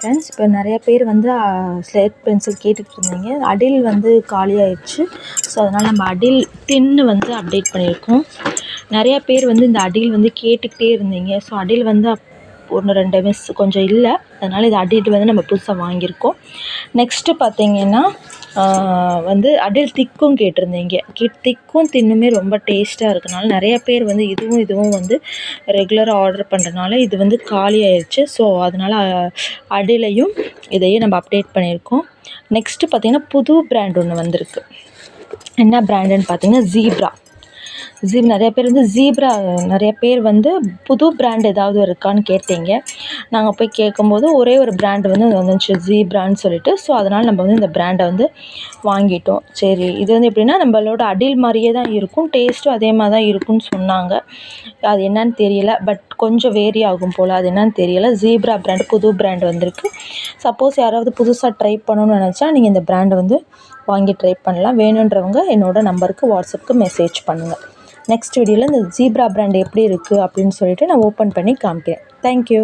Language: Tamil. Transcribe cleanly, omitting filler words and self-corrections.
ஃப்ரெண்ட்ஸ், இப்போ நிறைய பேர் வந்து ஸ்லேட் பென்சில் கேட்டுக்கிட்டு இருந்தீங்க. அடில் வந்து காலியாகிடுச்சு. ஸோ அதனால் நம்ம அடில் டின்னு வந்து அப்டேட் பண்ணியிருக்கோம். நிறையா பேர் வந்து இந்த அடில் வந்து கேட்டுக்கிட்டே இருந்தீங்க. ஸோ அடில் வந்து 1-2 மிஸ் கொஞ்சம் இல்லை. அதனால் இது அடில் வந்து நம்ம புதுசாக வாங்கியிருக்கோம். நெக்ஸ்ட்டு பார்த்திங்கன்னா வந்து அடில் திக்கும் கேட்டிருந்தீங்க. திக்கும் தின்னுமே ரொம்ப டேஸ்ட்டாக இருக்கனால நிறைய பேர் வந்து இதுவும் வந்து ரெகுலராக ஆர்டர் பண்ணுறதுனால இது வந்து காலி ஆயிடுச்சு. ஸோ அதனால் அடிலையும் இதையும் நம்ம அப்டேட் பண்ணியிருக்கோம். நெக்ஸ்ட்டு பார்த்திங்கன்னா புது பிராண்ட் ஒன்று வந்திருக்கு. என்ன பிராண்டுன்னு பார்த்திங்கன்னா ஜீப்ரா. நிறைய பேர் வந்து நிறைய பேர் வந்து புது பிராண்ட் ஏதாவது இருக்கான்னு கேட்டீங்க. நாங்கள் போய் கேட்கும்போது ஒரே ஒரு பிராண்டு வந்து வந்துச்சு, ஜீப்ரான்னு சொல்லிட்டு. ஸோ அதனால் நம்ம வந்து இந்த பிராண்டை வந்து வாங்கிட்டோம். சரி, இது வந்து எப்படின்னா நம்மளோட அடில் மாதிரியே தான் இருக்கும், டேஸ்ட்டும் அதே மாதிரி தான் இருக்கும்னு சொன்னாங்க. அது என்னன்னு தெரியல, பட் கொஞ்சம் வேரி ஆகும் போல். அது என்னன்னு தெரியல. ஜீப்ரா பிராண்டு புது பிராண்ட் வந்திருக்கு. சப்போஸ் யாராவது புதுசாக ட்ரை பண்ணணும்னு நினச்சா நீங்கள் இந்த பிராண்டை வந்து வாங்கி ட்ரை பண்ணலாம். வேணுன்றவங்க என்னோடய நம்பருக்கு வாட்ஸ்அப்புக்கு மெசேஜ் பண்ணுங்கள். நெக்ஸ்ட் வீடியோவில் இந்த ஜீப்ரா பிராண்ட் எப்படி இருக்குது அப்படின்னு சொல்லிட்டு நான் ஓப்பன் பண்ணி காமிக்கிறேன். தேங்க்யூ.